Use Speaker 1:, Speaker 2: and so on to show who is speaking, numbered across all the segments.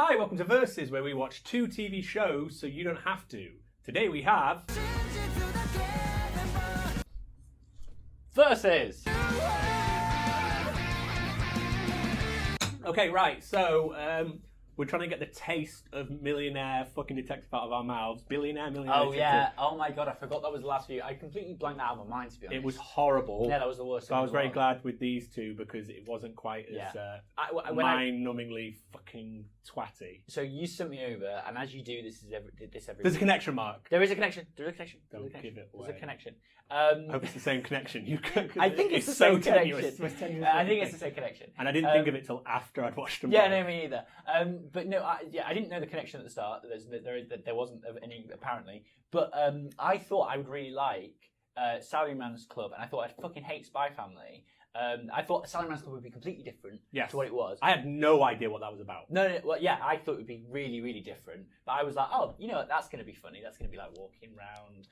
Speaker 1: Hi, welcome to Versus, where we watch 2 TV shows so you don't have to. Today we have...
Speaker 2: Versus!
Speaker 1: Okay, right, so we're trying to get the taste of millionaire fucking detective out of our mouths. Millionaire
Speaker 2: Oh
Speaker 1: detective.
Speaker 2: yeah, oh my god, I forgot that was the last few. I completely blanked that out of my mind, to be honest.
Speaker 1: It was horrible.
Speaker 2: Yeah, that was the worst.
Speaker 1: So I was very glad with these two because it wasn't quite as mind-numbingly fucking twatty.
Speaker 2: So you sent me over, and as you do, this every
Speaker 1: There's a
Speaker 2: week.
Speaker 1: connection mark.
Speaker 2: There is a connection. There's a connection.
Speaker 1: Don't
Speaker 2: There's a connection.
Speaker 1: give it
Speaker 2: There's
Speaker 1: away.
Speaker 2: a connection.
Speaker 1: I hope it's the same connection.
Speaker 2: I think it's the
Speaker 1: so
Speaker 2: same
Speaker 1: tenuous.
Speaker 2: connection. I think it's the same connection.
Speaker 1: And I didn't think of it till after I'd watched them.
Speaker 2: Yeah,
Speaker 1: both.
Speaker 2: no, me either. But no, I didn't know the connection at the start. There wasn't any apparently. But I thought I would really like Salaryman's Club, and I thought I'd fucking hate Spy Family. I thought Salaryman's Club would be completely different to what it was.
Speaker 1: I had no idea what that was about.
Speaker 2: No, well, yeah, I thought it would be really, really different. But I was like, oh, you know what, that's going to be funny. That's going to be like walking around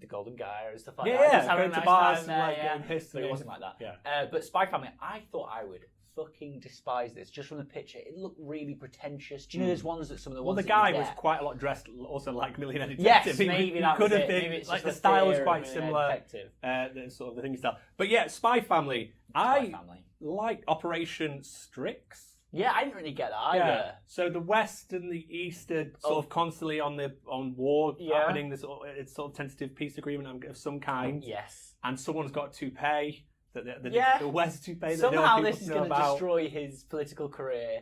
Speaker 2: the Golden Gyre and stuff like that.
Speaker 1: Yeah,
Speaker 2: Just having
Speaker 1: going
Speaker 2: a
Speaker 1: to
Speaker 2: nice
Speaker 1: bars
Speaker 2: time
Speaker 1: and like
Speaker 2: there,
Speaker 1: getting pissed.
Speaker 2: But it wasn't like that.
Speaker 1: Yeah.
Speaker 2: But Spy Family, I thought I would fucking despise this just from the picture. It looked really pretentious. Do you know there's ones that some of the ones
Speaker 1: Well, the guy was quite a lot dressed also like Millionaire Detective.
Speaker 2: Yes, maybe that
Speaker 1: could
Speaker 2: was
Speaker 1: have
Speaker 2: it.
Speaker 1: been,
Speaker 2: Maybe it's
Speaker 1: like
Speaker 2: just
Speaker 1: the style was
Speaker 2: fear
Speaker 1: quite
Speaker 2: of
Speaker 1: similar. The sort of the thingy style. But yeah, Spy Family. I like Operation Strix.
Speaker 2: Yeah, I didn't really get that either.
Speaker 1: Yeah. So the West and the East are sort of constantly on war happening. There's it's sort of tentative peace agreement of some kind.
Speaker 2: Yes.
Speaker 1: And someone's got a toupee. The West toupee.
Speaker 2: Somehow this is going to destroy his political career.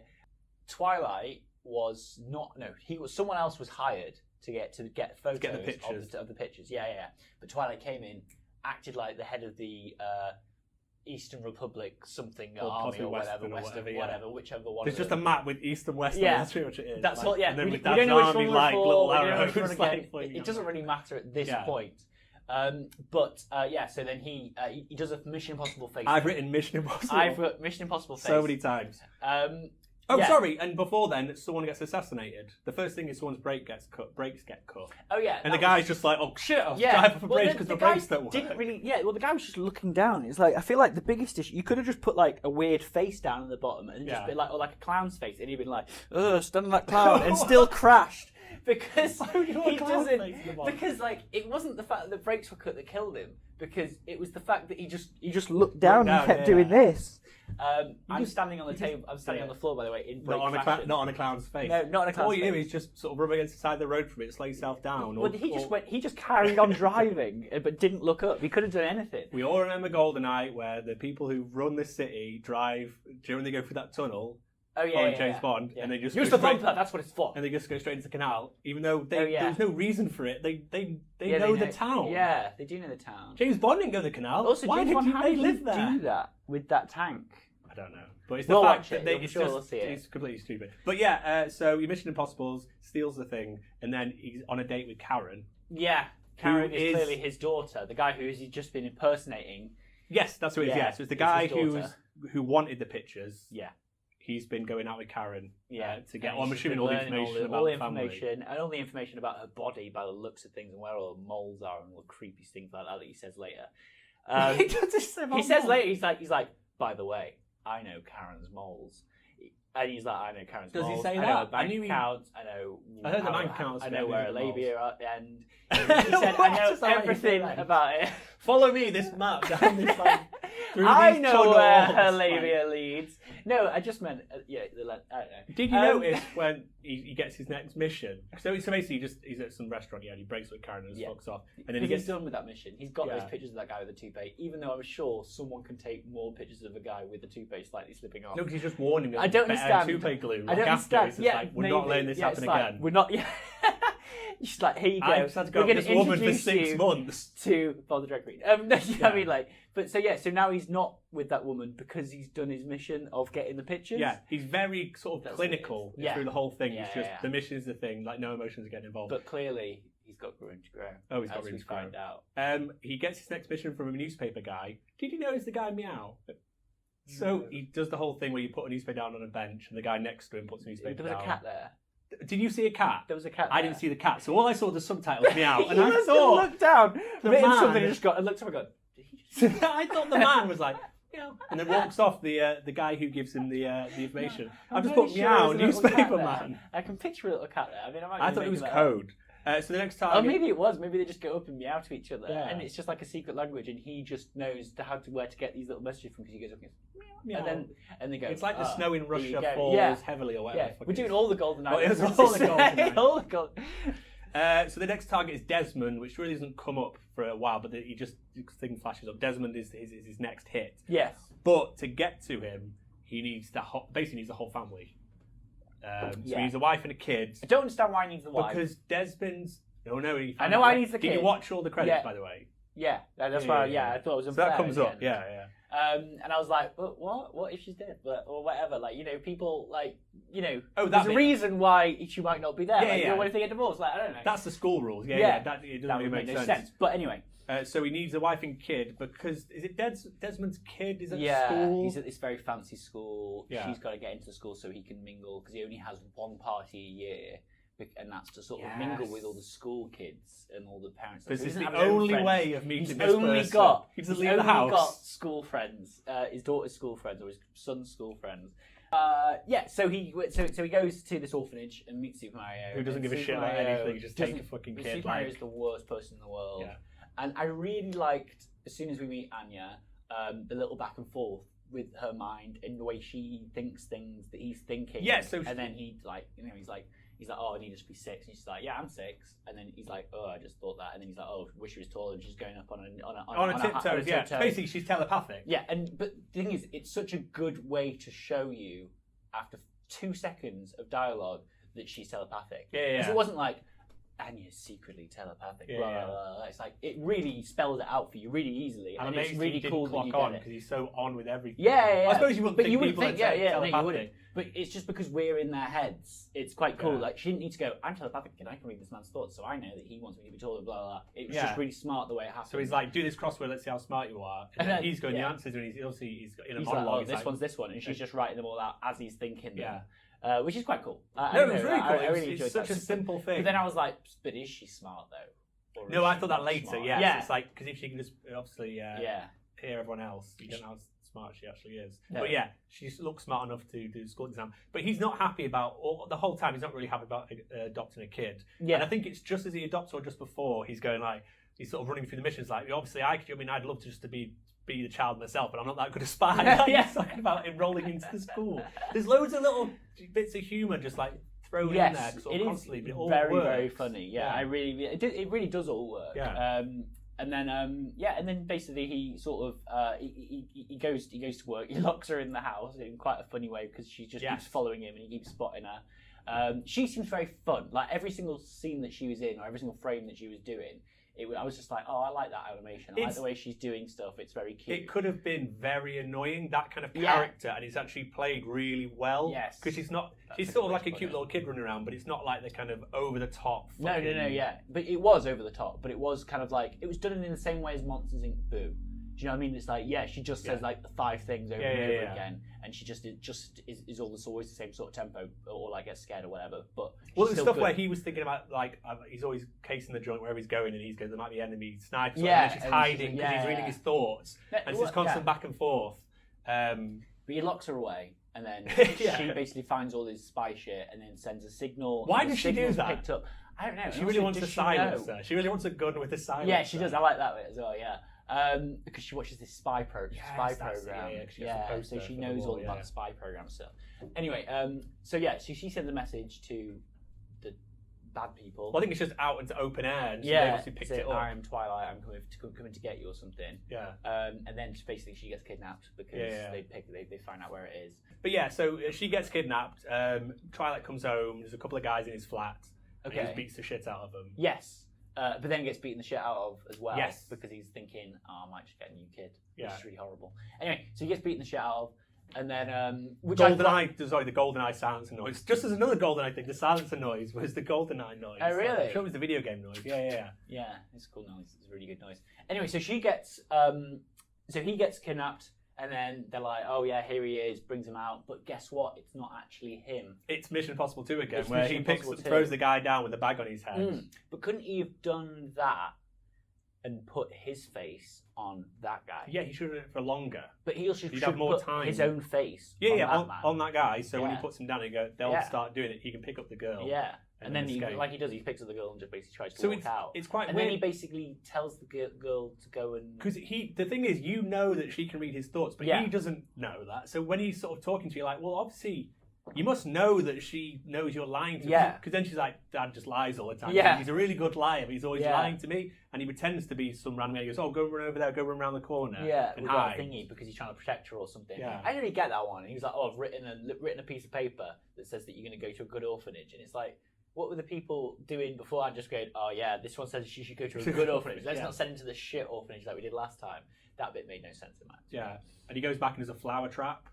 Speaker 2: Twilight was not. No, someone else was hired to get photos of the pictures. Yeah. But Twilight came in, acted like the head of the Eastern Republic something army or whatever, whichever one.
Speaker 1: There's just a map with East and West.
Speaker 2: Yeah,
Speaker 1: that's pretty much it is.
Speaker 2: That's what. Yeah,
Speaker 1: and then
Speaker 2: we
Speaker 1: with
Speaker 2: don't know which one we're
Speaker 1: like
Speaker 2: for.
Speaker 1: little
Speaker 2: We don't know
Speaker 1: arrows.
Speaker 2: which one again.
Speaker 1: Like,
Speaker 2: It doesn't really matter at this point. So then he does a Mission Impossible face.
Speaker 1: I've written Mission Impossible.
Speaker 2: I've got Mission Impossible face
Speaker 1: so many times. Sorry, and before then, someone gets assassinated. The first thing is someone's brakes get cut.
Speaker 2: Oh yeah,
Speaker 1: and the guy's just like, oh shit, I'll drive up a bridge because the brakes don't work.
Speaker 2: Didn't really, well, the guy was just looking down. It's like I feel like the biggest issue. You could have just put like a weird face down at the bottom and just been like, or like a clown's face, and he'd been like, stunning that clown, and still crashed. Because he doesn't. Because like it wasn't the fact that the brakes were cut that killed him. Because it was the fact that he just looked down and kept doing this. I'm standing on the table. I'm standing on the floor, by the way, in brake fashion.
Speaker 1: Not on a clown's face.
Speaker 2: No, not on a clown's
Speaker 1: All
Speaker 2: face.
Speaker 1: you do is just sort of rub against the side of the road for a bit, slow yourself down.
Speaker 2: Well, he just carried on driving, but didn't look up. He couldn't have done anything.
Speaker 1: We all remember GoldenEye, where the people who run this city drive during they go through that tunnel. James Bond, and they just
Speaker 2: use the bumper. That's what it's for.
Speaker 1: And they just go straight into the canal, even though there's no reason for it. They know the town.
Speaker 2: Yeah, they do know the town.
Speaker 1: James Bond didn't go to the canal.
Speaker 2: Also,
Speaker 1: why did they live there?
Speaker 2: Do that with that tank?
Speaker 1: I don't know, but it's the fact that
Speaker 2: it's
Speaker 1: completely stupid. But yeah, so your Mission Impossible steals the thing, and then he's on a date with Karen.
Speaker 2: Yeah, Karen is clearly his daughter, the guy who he's just been impersonating.
Speaker 1: Yes, that's what it is. Yeah, so it's the guy who wanted the pictures.
Speaker 2: Yeah.
Speaker 1: He's been going out with Karen to get,
Speaker 2: I'm
Speaker 1: assuming, all the information about the family.
Speaker 2: And all the information about her body by the looks of things and where all the moles are and all the creepy things like that he says later. He says later, he's like, by the way, I know Karen's moles. And he's like, I know Karen's moles.
Speaker 1: Does he say that?
Speaker 2: I know her bank accounts. I
Speaker 1: heard the bank accounts.
Speaker 2: I know where her labia are. And he said, I know everything about it.
Speaker 1: Follow me, this map down this line.
Speaker 2: I know where her labia leads. No, I just meant, I don't know.
Speaker 1: Did you notice when he gets his next mission? So basically, he's at some restaurant, he breaks with Karen and fucks off. And then
Speaker 2: he's done with that mission. He's got those pictures of that guy with the toupee, even though I'm sure someone can take more pictures of a guy with the toupee slightly slipping off.
Speaker 1: No, because he's just warning him.
Speaker 2: I don't understand.
Speaker 1: Toupee glue.
Speaker 2: I don't understand.
Speaker 1: We're not letting this happen again.
Speaker 2: We're not. Just like, here you go.
Speaker 1: I've had to go with this woman for 6 months
Speaker 2: to Bob the Drag Queen. I mean, like, but so now he's not with that woman because he's done his mission of getting the pictures.
Speaker 1: Yeah, he's very sort of clinical through the whole thing.
Speaker 2: Yeah,
Speaker 1: it's just the mission is the thing, like no emotions are getting involved.
Speaker 2: But clearly, he's got room to grow.
Speaker 1: Oh, he's got room to grow.
Speaker 2: Find out.
Speaker 1: He gets his next mission from a newspaper guy. Did you notice the guy meow? So he does the whole thing where you put a newspaper down on a bench and the guy next to him puts a newspaper down.
Speaker 2: There was a cat there.
Speaker 1: Did you see a cat?
Speaker 2: There was a cat there.
Speaker 1: I didn't see the cat, so all I saw was the subtitles meow, and I
Speaker 2: thought looked down,
Speaker 1: the man
Speaker 2: something, just got and looked up and gone.
Speaker 1: I thought the man was like, meow, and then walks off the guy who gives him the information.
Speaker 2: I'm
Speaker 1: I've just
Speaker 2: pretty
Speaker 1: put
Speaker 2: sure
Speaker 1: meow,
Speaker 2: there's a little cat
Speaker 1: newspaper
Speaker 2: there.
Speaker 1: man.
Speaker 2: I can picture a little cat there. I mean,
Speaker 1: I thought it was code. So the next time.
Speaker 2: Oh, maybe it was. Maybe they just go up and meow to each other,
Speaker 1: Yeah.
Speaker 2: and it's just like a secret language, and he just knows where to get these little messages from because he goes up and goes meow, and they go.
Speaker 1: It's like the snow in Russia
Speaker 2: go.
Speaker 1: falls heavily or whatever.
Speaker 2: Yeah, we're doing all the golden
Speaker 1: Well,
Speaker 2: items.
Speaker 1: it's all the golden items.
Speaker 2: All the gold.
Speaker 1: So the next target is Desmond, which really doesn't come up for a while, but thing flashes up. Desmond is his next hit.
Speaker 2: Yes.
Speaker 1: But to get to him, he needs basically needs the whole family. So he needs a wife and a kid.
Speaker 2: I don't understand why he needs the wife.
Speaker 1: Because Desmond's... No,
Speaker 2: I know why he needs the kid.
Speaker 1: Did you watch all the credits, by the way?
Speaker 2: Yeah, that's why. Yeah, I thought it was unfair.
Speaker 1: So that comes up. Yeah.
Speaker 2: And I was like, but what? What if she's dead? Or whatever. Like, people, like,
Speaker 1: Oh,
Speaker 2: there's a reason why she might not be there.
Speaker 1: Yeah,
Speaker 2: What if they get divorced? Like, I don't know.
Speaker 1: That's the school rules. Yeah. That it doesn't really make
Speaker 2: no
Speaker 1: sense.
Speaker 2: But anyway.
Speaker 1: So he needs a wife and kid because is it Desmond's kid is at school?
Speaker 2: He's at this very fancy school.
Speaker 1: Yeah.
Speaker 2: She's got to get into the school so he can mingle because he only has one party a year, and that's to sort of mingle with all the school kids and all the parents.
Speaker 1: This is
Speaker 2: So
Speaker 1: the only way of meeting this person.
Speaker 2: He's
Speaker 1: only
Speaker 2: only
Speaker 1: got
Speaker 2: got school friends, his daughter's school friends or his son's school friends. So he goes to this orphanage and meets Super Mario.
Speaker 1: Who doesn't give a shit about anything, just take a fucking kid.
Speaker 2: Super Mario is the worst person in the world.
Speaker 1: Yeah.
Speaker 2: And I really liked, as soon as we meet Anya, the little back and forth with her mind and the way she thinks things that he's thinking.
Speaker 1: Yeah, so
Speaker 2: and then he's like, oh, I need to be 6. And she's like, yeah, I'm 6. And then he's like, oh, I just thought that. And then he's like, oh, wish she was taller. And she's going up on a
Speaker 1: tiptoes. Yeah, basically she's telepathic.
Speaker 2: Yeah, but the thing is, it's such a good way to show you after 2 seconds of dialogue that she's telepathic.
Speaker 1: Yeah.
Speaker 2: Because it wasn't like, Anya's secretly telepathic. Blah, blah, blah. It's like it really spells it out for you really easily, and it's really cool that you get it
Speaker 1: because he's so on with everything.
Speaker 2: Yeah.
Speaker 1: I suppose you wouldn't think people are telepathic.
Speaker 2: But it's just because we're in their heads. It's quite cool. Like she didn't need to go, I'm telepathic and I can read this man's thoughts, so I know that he wants me to be taller. Blah blah. It was just really smart the way it happened.
Speaker 1: So he's like, do this crossword. Let's see how smart you are. And then he's going the answers, and he's got in a monologue.
Speaker 2: Like, one's this one, and she's just writing them all out as he's thinking them.
Speaker 1: Yeah.
Speaker 2: Which is quite cool.
Speaker 1: It was really cool.
Speaker 2: I really enjoyed
Speaker 1: it's such a simple thing.
Speaker 2: But then I was like, but is she smart though?
Speaker 1: No, I thought that later.
Speaker 2: Smart?
Speaker 1: Yeah. It's like because if she can just obviously
Speaker 2: hear
Speaker 1: everyone else, you don't know how smart she actually is.
Speaker 2: No.
Speaker 1: But yeah, she looks smart enough to do the school exam. But he's not happy about the whole time. He's not really happy about adopting a kid.
Speaker 2: Yeah.
Speaker 1: And I think it's just as he adopts or just before he's going like he's sort of running through the missions like obviously I'd love to just to be the child myself, but I'm not that good a spy. He's talking about enrolling into the school. There's loads of little bits of humour just like thrown in there sort of constantly. But it all
Speaker 2: very,
Speaker 1: works.
Speaker 2: very funny. Yeah, it really does all work.
Speaker 1: Yeah.
Speaker 2: And then basically he sort of he goes to work. He locks her in the house in quite a funny way because she just keeps following him and he keeps spotting her. She seems very fun. Like every single scene that she was in or every single frame that she was doing. I was just like, oh, I like that animation. I like the way she's doing stuff. It's very cute.
Speaker 1: It could have been very annoying, that kind of character, and it's actually played really well.
Speaker 2: Yes.
Speaker 1: Because she's sort of like a cute little kid running around, but it's not like the kind of over-the-top
Speaker 2: No, yeah. But it was over the top, but it was kind of like, it was done in the same way as Monsters, Inc. Boo. Do you know what I mean? It's like, she just says like 5 things over and over again, and she just is always the same sort of tempo, or like gets scared or whatever. But
Speaker 1: the stuff where he was thinking about like he's always casing the joint wherever he's going, and he's going there might be enemy snipers, and then she's hiding because he's reading his thoughts, and it's this constant back and forth.
Speaker 2: But he locks her away, and then she basically finds all his spy shit, and then sends a signal.
Speaker 1: Why does she do that?
Speaker 2: Picked up. I don't know.
Speaker 1: She really wants a silencer. She really wants a gun with a silencer.
Speaker 2: Yeah, she does. I like that bit as well. Yeah. Because she watches this spy program. So she knows all about the spy program stuff. Anyway, so she sends a message to the bad people.
Speaker 1: Well, I think it's just out into open air, and so they obviously picked it up.
Speaker 2: I'm Twilight. I'm coming to get you or something.
Speaker 1: Yeah.
Speaker 2: And then basically she gets kidnapped because they find out where it is.
Speaker 1: But so she gets kidnapped. Twilight comes home. There's a couple of guys in his flat. And he just beats the shit out of them.
Speaker 2: Yes. But then gets beaten the shit out of as well.
Speaker 1: Yes.
Speaker 2: Because he's thinking, I might just get a new kid.
Speaker 1: Yeah.
Speaker 2: Which is really horrible. Anyway, so he gets beaten the shit out of, and then the
Speaker 1: GoldenEye silencer noise. Just as another GoldenEye thing, the silencer noise was the GoldenEye noise.
Speaker 2: Oh, really?
Speaker 1: I'm sure it was the video game noise. Yeah.
Speaker 2: Yeah, it's a cool noise. It's a really good noise. Anyway, so he gets kidnapped. And then they're like, oh yeah, here he is, brings him out. But guess what? It's not actually him.
Speaker 1: It's Mission Impossible 2 again, where he throws the guy down with a bag on his head.
Speaker 2: But couldn't he have done that and put his face on that guy.
Speaker 1: Yeah, he should have done it for longer.
Speaker 2: But he also should
Speaker 1: have more
Speaker 2: put
Speaker 1: time.
Speaker 2: his own face on that man.
Speaker 1: On that guy. So when he
Speaker 2: Yeah.
Speaker 1: puts him down, they'll start doing it. He can pick up the girl.
Speaker 2: Yeah. And then he
Speaker 1: escape.
Speaker 2: picks up the girl and just basically tries to walk out.
Speaker 1: It's quite
Speaker 2: and
Speaker 1: weird.
Speaker 2: then he basically tells the girl to go and...
Speaker 1: Because the thing is, you know that she can read his thoughts, but he doesn't know that. So when he's sort of talking to you, like, well, obviously, you must know that she knows you're lying to me.
Speaker 2: Yeah.
Speaker 1: Because then she's like, Dad just lies all the time.
Speaker 2: Yeah.
Speaker 1: He's a really good liar, but he's always lying to me. And he pretends to be some random guy. He goes, oh, go run over there, go run around the corner.
Speaker 2: Yeah,
Speaker 1: and
Speaker 2: with that
Speaker 1: hide.
Speaker 2: thingy because he's trying to protect her or something.
Speaker 1: Yeah.
Speaker 2: I didn't really get that one. He was like, oh, I've written a piece of paper that says that you're going to go to a good orphanage. And it's like, what were the people doing before? I'm just going, oh yeah, this one says she should go to a good orphanage. Let's not send him to the shit orphanage like we did last time. That bit made no sense in my mind.
Speaker 1: Yeah, and he goes back and there's a flower trap.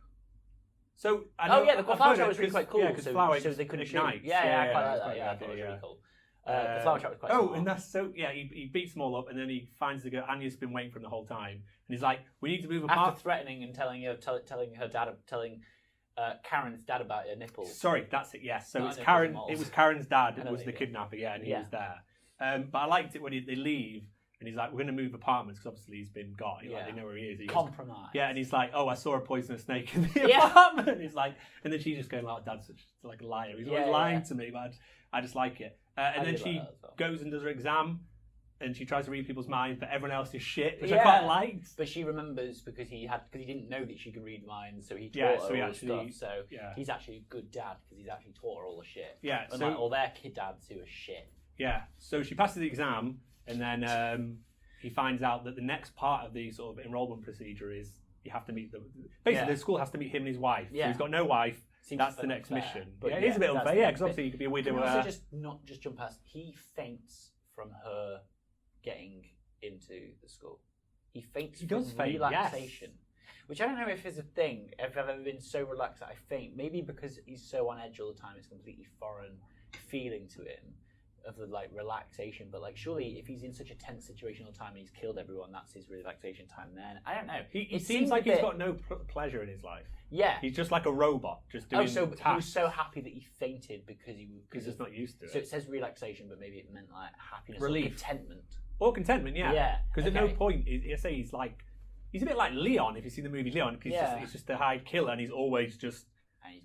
Speaker 1: So
Speaker 2: the flower trap was really quite cool.
Speaker 1: Yeah, because flowers
Speaker 2: so they couldn't
Speaker 1: ignite.
Speaker 2: shoot. Yeah, I quite like that. Yeah, I thought it was really cool. The flower trap was quite smart.
Speaker 1: and that's so. Yeah, he beats them all up, and then he finds the girl. Anya's been waiting for him the whole time, and he's like, "We need to move apart."
Speaker 2: After threatening and telling Karen's dad about her nipples.
Speaker 1: Sorry, that's it. Yes, so
Speaker 2: Not
Speaker 1: it's
Speaker 2: nipples,
Speaker 1: Karen.
Speaker 2: moles.
Speaker 1: It was Karen's dad.
Speaker 2: I
Speaker 1: It
Speaker 2: know
Speaker 1: was
Speaker 2: what
Speaker 1: the
Speaker 2: you mean.
Speaker 1: kidnapper. Yeah, and he was there. But I liked it when they leave. And he's like, we're going to move apartments because obviously he's been got. Like, they know where he is. He goes,
Speaker 2: compromise.
Speaker 1: Yeah, and he's like, oh, I saw a poisonous snake in the apartment. And he's like, and then she's just going, oh, Dad's such like a liar. He's always lying to me, but I just like it. And then she goes and does her exam, and she tries to read people's minds, but everyone else is shit, which I quite liked.
Speaker 2: But she remembers because he didn't know that she could read minds, so he taught her all the stuff. So he's actually a good dad because he's actually taught her all the shit.
Speaker 1: Yeah,
Speaker 2: unlike all their kid dads who are shit.
Speaker 1: Yeah, so she passes the exam. And then he finds out that the next part of the sort of enrollment procedure is you have to meet the school has to meet him and his wife. Yeah. So he's got no wife. That's the next mission. But it is a bit unfair, because obviously you could be a widower.
Speaker 2: Also, not just jump past. He faints from her getting into the school. He faints from relaxation. Which I don't know if is a thing. If I've ever been so relaxed that I faint. Maybe because he's so on edge all the time, it's a completely foreign feeling to him. Of the relaxation, but surely if he's in such a tense situation all the time and he's killed everyone, that's his relaxation time. Then I don't know.
Speaker 1: He seems like he's got no pleasure in his life.
Speaker 2: Yeah,
Speaker 1: he's just like a robot, just doing.
Speaker 2: So
Speaker 1: tasks.
Speaker 2: he was so happy that he fainted because
Speaker 1: he's just not used to it.
Speaker 2: So it says relaxation, but maybe it meant happiness,
Speaker 1: relief,
Speaker 2: or contentment.
Speaker 1: Or contentment, yeah. Yeah. Because at no point, I say he's a bit like Leon. If you see the movie Leon, because he's just a hired killer, and he's always just.
Speaker 2: And he's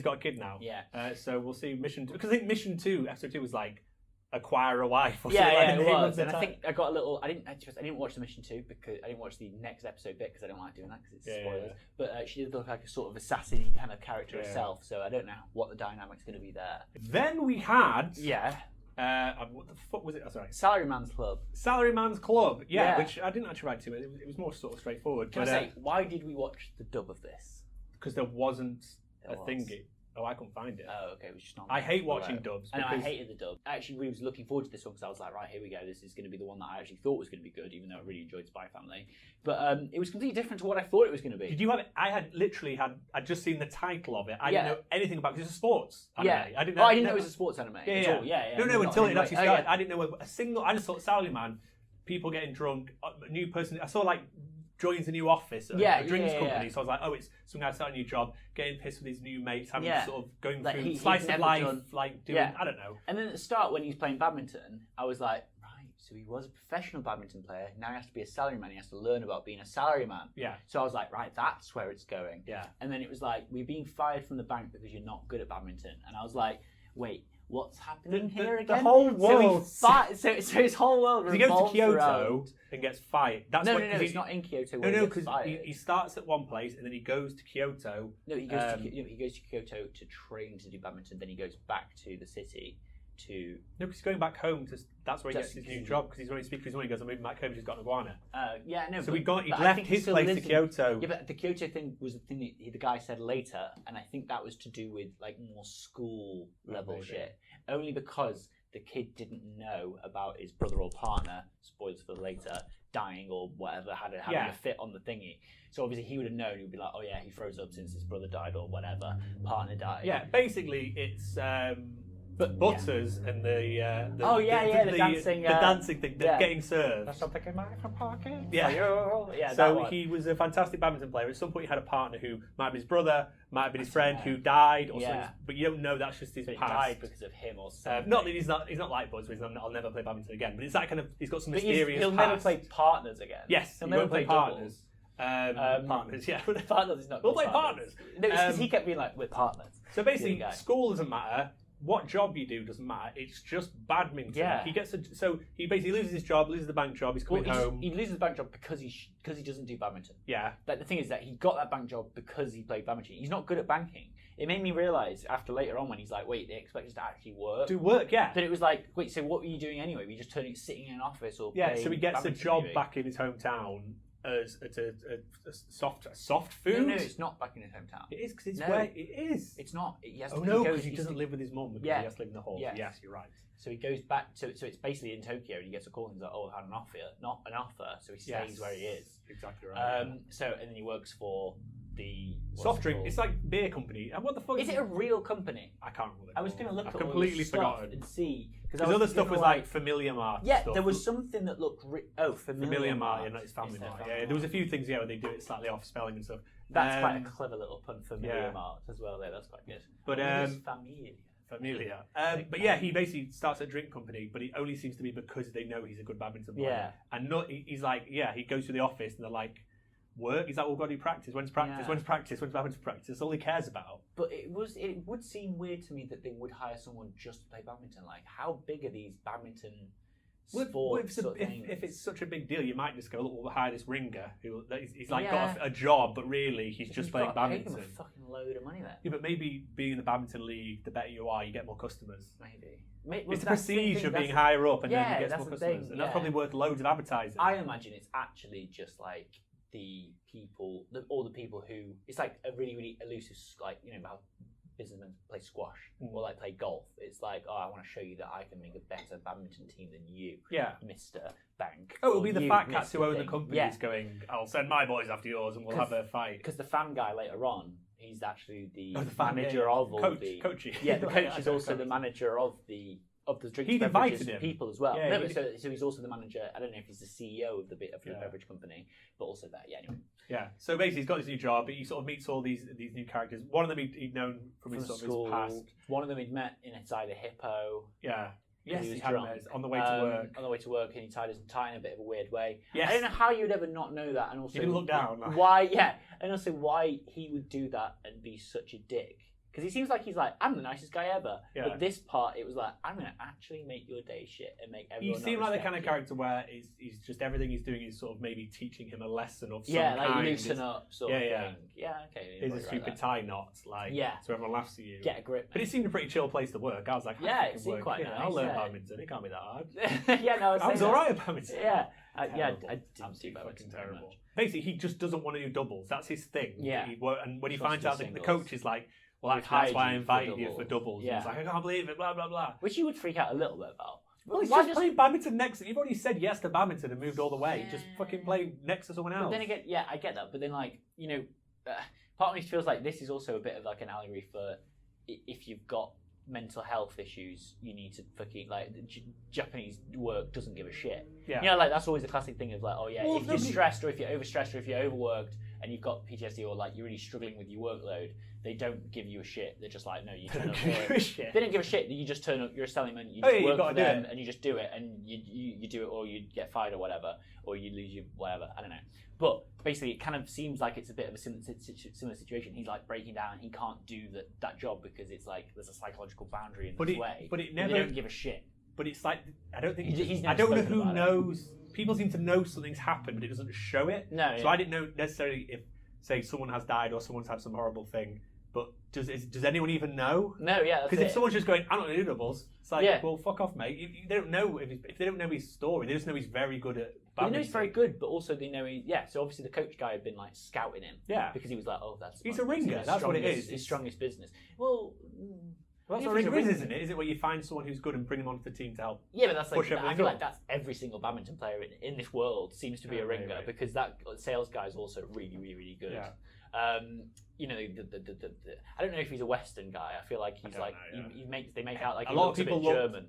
Speaker 2: got a kid now.
Speaker 1: Yeah. So we'll see Mission 2. Because I think Mission 2, Episode 2 was acquire a wife or
Speaker 2: something.
Speaker 1: Yeah,
Speaker 2: it was. And I think I got a little. I didn't watch the Mission 2 because I didn't watch the next episode bit because I don't like doing that because it's spoilers. But she did look like a sort of assassin kind of character herself. So I don't know what the dynamic's going to be there.
Speaker 1: Then we had.
Speaker 2: What
Speaker 1: the fuck was it? Oh, sorry.
Speaker 2: Salaryman's Club.
Speaker 1: Salaryman's Club. Yeah, which I didn't actually write to. It was more sort of straightforward.
Speaker 2: Can I say, why did we watch the dub of this?
Speaker 1: Because there wasn't a thingy. Oh, I couldn't find it.
Speaker 2: Oh, okay. It was just not.
Speaker 1: I hate watching dubs.
Speaker 2: I know, I hated the dub. I actually really was looking forward to this one because I was like, right, here we go. This is going to be the one that I actually thought was going to be good, even though I really enjoyed Spy Family. But it was completely different to what I thought it was going to be.
Speaker 1: Did you have it? I'd just seen the title of it. I didn't know anything about it. It's a sports anime.
Speaker 2: I didn't know it was a sports anime.
Speaker 1: Yeah. No, until it actually started. I didn't know a single. I just thought Salaryman, people getting drunk, a new person. I saw joins a new office at a drinks company. So I was like, oh, it's some guy starting a new job, getting pissed with his new mates, having sort of going through slice of life, doing, I don't know.
Speaker 2: And then at the start, when he's playing badminton, I was like, right, so he was a professional badminton player. Now he has to be a salaryman. He has to learn about being a salaryman.
Speaker 1: Yeah.
Speaker 2: So I was like, right, that's where it's going.
Speaker 1: Yeah.
Speaker 2: And then it was like, we're being fired from the bank because you're not good at badminton. And I was like, wait, what's happening here again?
Speaker 1: The whole world.
Speaker 2: So his whole world
Speaker 1: he goes to Kyoto and gets fired.
Speaker 2: No, it's not in Kyoto.
Speaker 1: No, because he starts at one place and then he goes to Kyoto.
Speaker 2: No, he goes to Kyoto to train to do badminton. Then he goes back to the city to.
Speaker 1: No, because he's going back home to. That's where he gets his new job because he's only speaking his money. He goes, I'm moving back home. He's got an iguana.
Speaker 2: So
Speaker 1: he left his place to Kyoto.
Speaker 2: Yeah, but the Kyoto thing was the thing that the guy said later, and I think that was to do with more school level shit. Only because the kid didn't know about his brother or partner, spoilers for later, dying or whatever, having a fit on the thingy. So obviously he would have known. He would be like, oh yeah, he froze up since his brother died or whatever, partner died.
Speaker 1: Yeah, basically it's But Butters and the dancing thing, getting served.
Speaker 2: That's something in my pocket.
Speaker 1: Yeah.
Speaker 2: Yeah.
Speaker 1: So he was a fantastic badminton player. At some point, he had a partner who might have been his brother, might have been his friend who died, or something. But you don't know. That's just his past.
Speaker 2: Died because of him or something.
Speaker 1: Not that he's not like Buzz. I'll never play badminton again. But it's that kind of. He's got some mysterious.
Speaker 2: He'll never play partners again.
Speaker 1: Yes,
Speaker 2: he'll never play
Speaker 1: partners. Partners, yeah.
Speaker 2: Partners is not.
Speaker 1: We'll play partners.
Speaker 2: No, because he kept being like, we're partners.
Speaker 1: So basically, school doesn't matter. What job you do doesn't matter. It's just badminton.
Speaker 2: Yeah.
Speaker 1: He basically loses his job, loses the bank job. He's coming home.
Speaker 2: He loses the bank job because he doesn't do badminton.
Speaker 1: Yeah.
Speaker 2: Like the thing is that he got that bank job because he played badminton. He's not good at banking. It made me realise after later on when he's like, wait, they expect us to actually work.
Speaker 1: Do work, yeah.
Speaker 2: But it was like, wait, so what were you doing anyway? Were you just sitting in an office or
Speaker 1: yeah? So he gets a job back in his hometown as a soft food.
Speaker 2: No, it's not back in his hometown.
Speaker 1: It is because it's where it is.
Speaker 2: It's not. He has
Speaker 1: because he doesn't live with his mum. Because he has to live in the hall.
Speaker 2: Yes.
Speaker 1: Yes, you're right.
Speaker 2: So he goes back to. So it's basically in Tokyo, and he gets a call, and he's like, "Oh, I had an offer, not an offer." So he stays where he is.
Speaker 1: Exactly right.
Speaker 2: So and then he works for the
Speaker 1: soft drink. It's like beer company. And what the fuck
Speaker 2: is it? A real company?
Speaker 1: I can't remember.
Speaker 2: I was going to look.
Speaker 1: I've completely forgotten
Speaker 2: and see
Speaker 1: because other stuff was like Familiar Mart.
Speaker 2: Yeah, there was something that looked.
Speaker 1: Familiar Mart, and it's Family Mart. Yeah, there was a few things where they do it slightly off spelling and stuff.
Speaker 2: That's quite a clever little pun. Familiar Mart as well. There, that's quite good.
Speaker 1: But
Speaker 2: Familia.
Speaker 1: But yeah, he basically starts a drink company, but it only seems to be because they know he's a good badminton player.
Speaker 2: Yeah.
Speaker 1: And he's like, he goes to the office and they're like, work? He's like, we've got to do practice. When's practice? Yeah. When's practice? When's badminton practice? That's all he cares about.
Speaker 2: But it would seem weird to me that they would hire someone just to play badminton. Like, how big are these badminton sports?
Speaker 1: If it's such a big deal, you might just go, look, we'll hire this ringer he's like got a job, but really he's just playing badminton.
Speaker 2: Pay him a fucking load of money there.
Speaker 1: Yeah, but maybe being in the badminton league, the better you are, you get more customers.
Speaker 2: Maybe.
Speaker 1: It's the prestige of being higher up, and then you get more customers, and that's probably worth loads of advertising.
Speaker 2: I imagine it's actually just like all the people who it's like a really really elusive, like, you know, how businessmen play squash or like play golf. It's like, oh, I want to show you that I can make a better badminton team than you, Mr. Bank.
Speaker 1: Oh, it'll be the fat cats who own the companies going, I'll send my boys after yours and we'll have a fight.
Speaker 2: Because the fan guy later on, he's actually the manager of all the
Speaker 1: coach.
Speaker 2: Yeah, the coach is also the manager of the drinks and beverages people as well.
Speaker 1: Yeah,
Speaker 2: so he's also the manager. I don't know if he's the CEO of the beverage company, but also that. Yeah, anyway.
Speaker 1: Yeah. So basically, he's got this new job, but he sort of meets all these new characters. One of them he'd known from his past.
Speaker 2: One of them he'd met inside a hippo.
Speaker 1: Yeah. Yes,
Speaker 2: he was
Speaker 1: drunk. On the way to work.
Speaker 2: On the way to work, and he tied his tie in a bit of a weird way.
Speaker 1: Yes.
Speaker 2: I don't know how you'd ever not know that, and also
Speaker 1: he didn't look down.
Speaker 2: Why? Yeah, and also why he would do that and be such a dick. Because he seems like he's like, I'm the nicest guy ever. Yeah. But this part, it was like, I'm going to actually make your day shit and make everyone.
Speaker 1: He seemed like the kind of character where he's just everything he's doing is sort of maybe teaching him a lesson of some kind.
Speaker 2: Yeah, like loosen up sort of thing. Yeah, okay.
Speaker 1: Here's a stupid tie knot, like, so everyone laughs at you.
Speaker 2: Get a grip.
Speaker 1: But it seemed a pretty chill place to work. I was like,
Speaker 2: it seemed quite nice.
Speaker 1: I'll learn badminton. It can't be that hard.
Speaker 2: I
Speaker 1: was alright at badminton.
Speaker 2: I didn't do badminton
Speaker 1: terrible. Basically, he just doesn't want to do doubles. That's his thing.
Speaker 2: Yeah.
Speaker 1: And when he finds out that the coach is like, well, that's why I invited you for doubles. Yeah. He's like, I can't believe it, blah, blah, blah.
Speaker 2: Which you would freak out a little bit about.
Speaker 1: Well, he's just playing badminton next to you. You've already said yes to badminton and moved all the way. Just fucking play next to someone else.
Speaker 2: But then again, I get that. But then, like, you know, part of me feels like this is also a bit of like an allegory for if you've got mental health issues, you need to fucking, like, Japanese work doesn't give a shit. Yeah. You know, like, that's always a classic thing of like, oh yeah, if you're stressed or if you're overstressed or if you're overworked and you've got PTSD or like you're really struggling with your workload, they don't give you a shit. They're just like, no, you turn up for it. They don't give a shit. You just turn up. You're a salaryman. You just work for them, and you just do it, and you do it, or you get fired or whatever, or you lose your whatever. I don't know. But basically, it kind of seems like it's a bit of a similar situation. He's like breaking down, and he can't do that job because it's like there's a psychological boundary in the way.
Speaker 1: But it never.
Speaker 2: They don't give a shit.
Speaker 1: But it's like I don't think I don't know who knows. People seem to know something's happened, but it doesn't show it.
Speaker 2: No.
Speaker 1: So I didn't know necessarily if, say, someone has died or someone's had some horrible thing. But does anyone even know?
Speaker 2: No, yeah.
Speaker 1: Because if someone's just going, I'm not going to do doubles, it's like, well, fuck off, mate. They don't know if they don't know his story. They just know he's very good at badminton.
Speaker 2: They know he's very good, but also they know So obviously the coach guy had been like scouting him.
Speaker 1: Yeah.
Speaker 2: Because he was like, oh,
Speaker 1: he's a ringer. That's what it is.
Speaker 2: His strongest business. Well,
Speaker 1: that's what a ringer is, isn't it? Is it where you find someone who's good and bring them onto the team to help?
Speaker 2: Yeah, but that's like I feel like that's every single badminton player in this world seems to be a ringer because that sales guy is also really, really, really good. Yeah. you know, I don't know if he's a Western guy. I feel like he's like they make out like
Speaker 1: a
Speaker 2: he
Speaker 1: lot
Speaker 2: looks
Speaker 1: of people
Speaker 2: a bit German.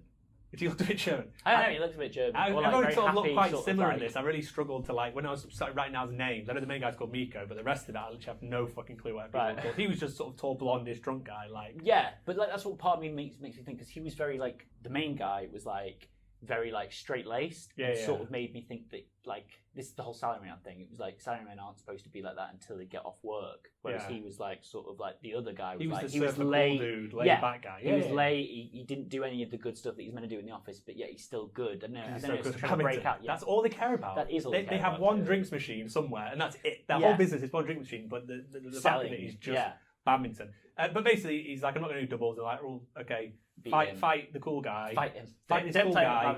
Speaker 1: He looked a bit German.
Speaker 2: I don't know, he looks a bit German.
Speaker 1: Everyone sort of looked quite similar in this. I really struggled to when I was started writing down his names. I know the main guy's called Miko, but the rest of it I literally have no fucking clue what everyone called. He was just sort of tall, blondish, drunk guy.
Speaker 2: Yeah, but like that's what part of me makes me think, because he was very like, the main guy was like very like straight laced. Sort of made me think that like this is the whole Salaryman thing. It was like Salarymen aren't supposed to be like that until they get off work. Whereas he was like sort of like the other guy was
Speaker 1: he was lay dude, laid back guy.
Speaker 2: He was lay. He didn't do any of the good stuff that he's meant to do in the office, but yet he's still good. I don't know. It's trying to break out.
Speaker 1: That's all they care about.
Speaker 2: That is all
Speaker 1: they have one drinks machine somewhere, and that's it. Their whole business is one drink machine, but the back of it is just badminton. But basically, he's like, I'm not going to do doubles. They're like, well, okay. Fight the cool guy.
Speaker 2: Fight him.
Speaker 1: Fight this cool guy.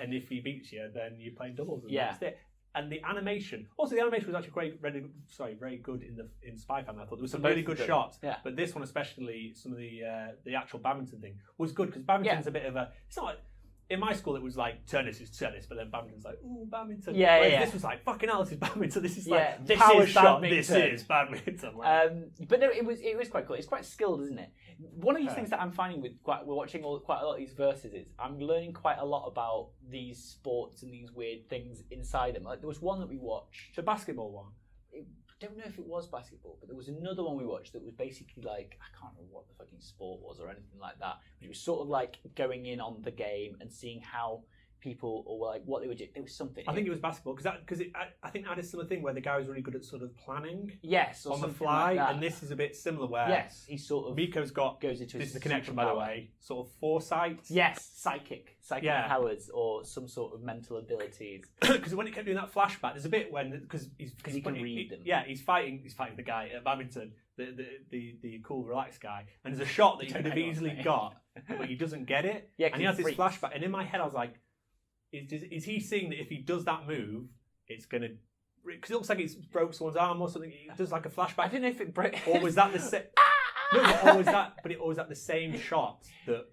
Speaker 1: And if he beats you, then you're playing doubles. And that's it. And the animation, was actually very good in Spy Family. I thought there was some really good shots. Yeah. But this one, especially some of the actual badminton thing, was good because badminton's a bit of a. It's not like, in my school it was like tennis is tennis, but then badminton's like, ooh, badminton. This was like, fucking hell, this is badminton. This is like
Speaker 2: this
Speaker 1: power
Speaker 2: is
Speaker 1: shot.
Speaker 2: Badminton.
Speaker 1: This is badminton.
Speaker 2: But no, it was quite cool. It's quite skilled, isn't it? One of these things that I'm finding we're watching quite a lot of these verses is I'm learning quite a lot about these sports and these weird things inside them. Like there was one that we watched,
Speaker 1: the basketball one.
Speaker 2: I don't know if it was basketball, but there was another one we watched that was basically like, I can't remember what the fucking sport was or anything like that. But it was sort of like going in on the game and seeing how people, or like what they would do. There was something.
Speaker 1: I think it was basketball because I think that is still a thing where the guy was really good at sort of planning.
Speaker 2: Yes,
Speaker 1: on the fly, like and this is a bit similar where
Speaker 2: he's sort of
Speaker 1: Miko's goes into this is the connection by the way, sort of foresight.
Speaker 2: Yes, psychic powers or some sort of mental abilities.
Speaker 1: Because when it kept doing that flashback, there's a bit when because
Speaker 2: he can read them.
Speaker 1: Yeah, he's fighting the guy at badminton. The cool relaxed guy, and there's a shot that he could have easily got, but he doesn't get it. Yeah, and he has this flashback, and in my head I was like, is he seeing that if he does that move, it's gonna? Because it looks like it's broke someone's arm or something. He does like a flashback.
Speaker 2: I don't know if it broke.
Speaker 1: Or was that the same? No, or was that? But was that the same shot that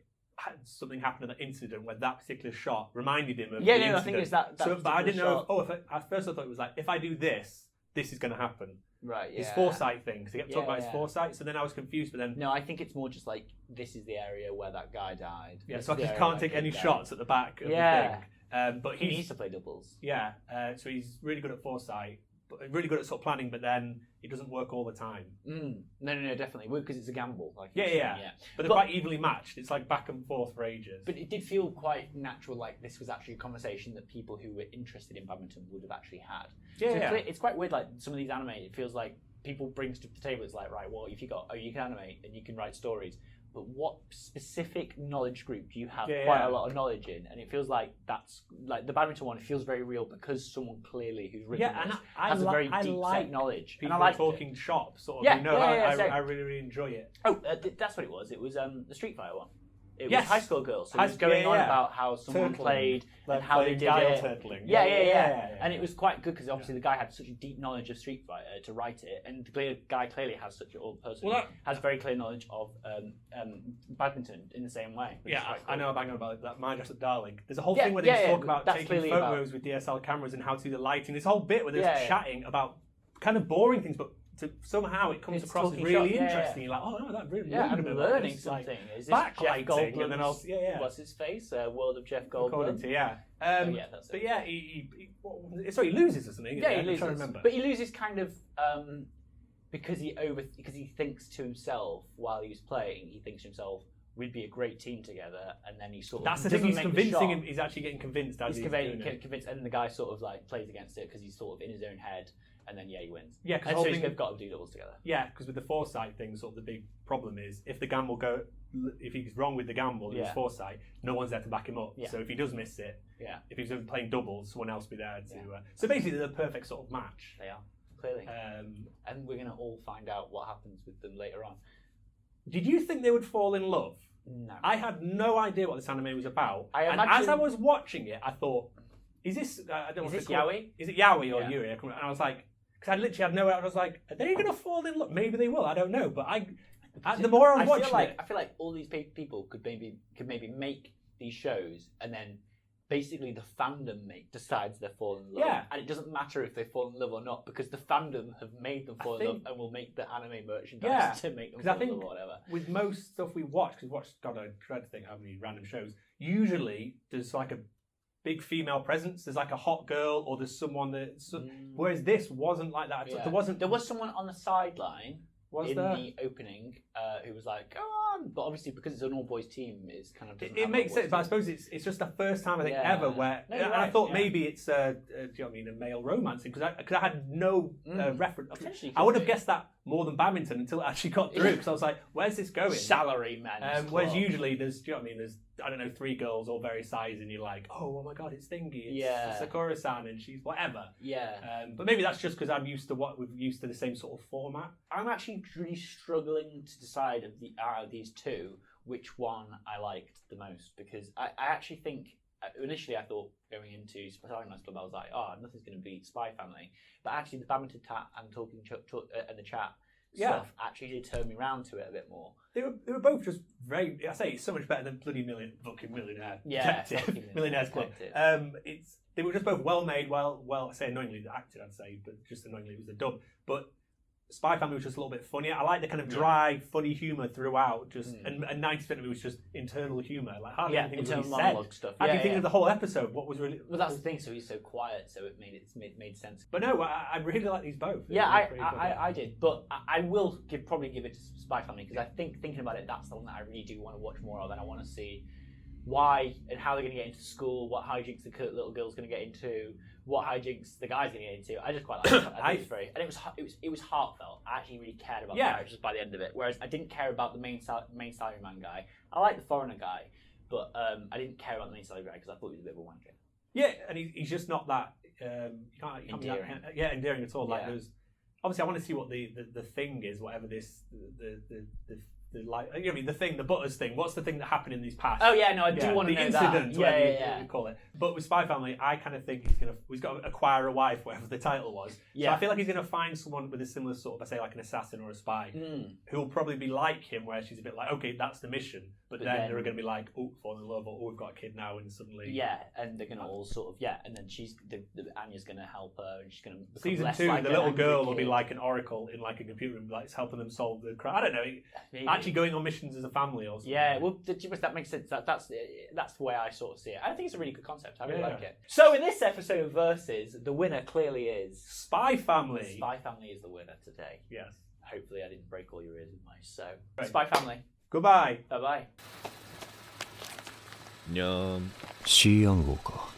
Speaker 1: something happened in that incident where that particular shot reminded him of?
Speaker 2: Yeah, no, I think it's that.
Speaker 1: So, but I didn't know. At first I thought it was like, if I do this is going to happen.
Speaker 2: Right, yeah.
Speaker 1: His foresight thing, because he kept talking about his foresight, so then I was confused, but then...
Speaker 2: No, I think it's more just like, this is the area where that guy died.
Speaker 1: Yeah, so I just can't take any shots at the back of the thing. But
Speaker 2: he needs to play doubles.
Speaker 1: Yeah, so he's really good at foresight, but really good at sort of planning, but then it doesn't work all the time.
Speaker 2: No, definitely. Because it's a gamble. Like
Speaker 1: yeah. But they're quite evenly matched. It's like back and forth for ages.
Speaker 2: But it did feel quite natural, like this was actually a conversation that people who were interested in badminton would have actually had. It's quite weird, like some of these anime, it feels like people bring stuff to the table. It's like, right, well, if you can animate and you can write stories, but what specific knowledge group do you have quite a lot of knowledge in? And it feels like that's like the badminton one. It feels very real because someone clearly who's written this has a very deep set knowledge.
Speaker 1: People and I like talking shop, sort of. I really enjoy it.
Speaker 2: Oh, that's what it was. It was the Street Fighter one. It was High School Girls. So it was going on about how someone played and how they did it.
Speaker 1: Turtling.
Speaker 2: Yeah. And it was quite good because obviously the guy had such a deep knowledge of Street Fighter to write it, and the guy clearly has such an old person has very clear knowledge of badminton in the same way.
Speaker 1: Yeah, cool. I know about that. My Dress Up Darling. There's a whole thing where they talk about taking photos with DSLR cameras and how to do the lighting. This whole bit where they're chatting about kind of boring things, but somehow it comes across as really interesting. You're like, oh no, that really.
Speaker 2: I'm learning something.
Speaker 1: Like,
Speaker 2: is this Jeff Goldblum's,
Speaker 1: and then
Speaker 2: what's his face? World of Jeff Goldblum.
Speaker 1: That's it. He loses or something.
Speaker 2: Yeah, he loses.
Speaker 1: I'm trying to remember.
Speaker 2: But he loses kind of because he thinks to himself while he was playing. He thinks to himself, we'd be a great team together, and then he sort of
Speaker 1: that's the thing. He's convincing him. He's actually getting convinced. He's
Speaker 2: convinced, and the guy sort of like plays against it because he's sort of in his own head. And then he wins.
Speaker 1: Yeah,
Speaker 2: because they've got to do doubles together.
Speaker 1: Yeah, because with the foresight thing, sort of the big problem is if if he's wrong with the gamble and his foresight, no one's there to back him up. Yeah. So if he does miss it, if he's playing doubles, someone else will be there to. So basically, they're the perfect sort of match.
Speaker 2: They are clearly, and we're going to all find out what happens with them later on.
Speaker 1: Did you think they would fall in love?
Speaker 2: No,
Speaker 1: I had no idea what this anime was about.
Speaker 2: And
Speaker 1: as I was watching it, I thought, "Is this? I don't know. Is this
Speaker 2: yaoi?
Speaker 1: Is it yaoi or yuri?" And I was like. Because I literally had no idea. I was like, are they going to fall in love? Maybe they will. I don't know. But the more I was watching
Speaker 2: I feel like all these people could maybe make these shows and then basically the fandom decides they're falling in love.
Speaker 1: Yeah.
Speaker 2: And it doesn't matter if they fall in love or not because the fandom have made them fall in love and will make the anime merchandise to make them fall in love or whatever.
Speaker 1: With most stuff we watch, because we watched, God, I dread to think how many random shows, usually there's like a big female presence. There's like a hot girl or there's someone that... Whereas this wasn't like that.
Speaker 2: Yeah.
Speaker 1: There
Speaker 2: was someone on the sideline
Speaker 1: Was
Speaker 2: in
Speaker 1: there?
Speaker 2: the opening who was like, go on, but obviously because it's an all-boys team, it's kind of
Speaker 1: it makes sense, but I suppose it's just the first time I think ever where I thought maybe it's do you know what I mean, a male romancing because I had no reference. I would have guessed that more than badminton until it actually got through because I was like, where's this going?
Speaker 2: Salaryman.
Speaker 1: Whereas usually there's, do you know what I mean? There's, I don't know, 3 girls all very sized and you're like, oh my god, it's Thingy, it's Sakura-san and she's whatever.
Speaker 2: Yeah.
Speaker 1: But maybe that's just because I'm used to we're used to the same sort of format.
Speaker 2: I'm actually really struggling to decide out of these two which one I liked the most because I actually think initially I thought going into Salaryman's Club I was like, oh, nothing's going to beat Spy Family, but actually the badminton and talking and the chat stuff actually did turn me round to it a bit more.
Speaker 1: They were both just very. I say it's so much better than bloody Millionaire Detective, Millionaire's Club. They were just both well made, well. I say annoyingly acted, I'd say, but just annoyingly it was the dub. But Spy Family was just a little bit funnier. I like the kind of dry, funny humour throughout. And 90% of it was just internal humour, like hardly anything was really said.
Speaker 2: Stuff.
Speaker 1: I can think of the whole episode. What was really
Speaker 2: that's the thing. So he's so quiet, so it made sense.
Speaker 1: But no, I really like these both.
Speaker 2: I did, but I will probably give it to Spy Family because I think thinking about it, that's the one that I really do want to watch more of, and I want to see why and how they're going to get into school, what hijinks the little girl's going to get into, what hijinks the guy's going to get into. I just quite like it. I think it's very, and it was heartfelt. I actually really cared about the characters by the end of it. Whereas I didn't care about the main Salaryman guy. I like the foreigner guy, but I didn't care about the main Salaryman guy because I thought he was a bit of a wanker.
Speaker 1: Yeah, and he's just not that. You can't endearing. Endearing at all. Like there's obviously I want to see what the thing is, whatever this like, you know, I mean, the Butters thing. What's the thing that happened in these past?
Speaker 2: Oh yeah, no, I do want to know that.
Speaker 1: The incident, whatever you call it. But with Spy Family, I kind of think he's got to acquire a wife, whatever the title was. Yeah. So I feel like he's going to find someone with a similar sort of, I say, like an assassin or a spy, who will probably be like him, where she's a bit like, okay, that's the mission. But then they're going to be like, oh, fall in love, or oh, we've got a kid now, and suddenly
Speaker 2: and they're going to all sort of and then Anya's going to help her, and she's going to
Speaker 1: season 2. Like the little girl will be like an oracle in like a computer room, like it's helping them solve the crime. I don't know, actually going on missions as a family or something.
Speaker 2: Yeah, well, that makes sense. That's the way I sort of see it. I think it's a really good concept. I really like it. So in this episode of Versus, the winner clearly is
Speaker 1: Spy Family.
Speaker 2: Spy Family is the winner today.
Speaker 1: Yes.
Speaker 2: Hopefully, I didn't break all your ears with my Spy Family.
Speaker 1: Goodbye.
Speaker 2: Bye bye.
Speaker 3: にゃーん C 暗号か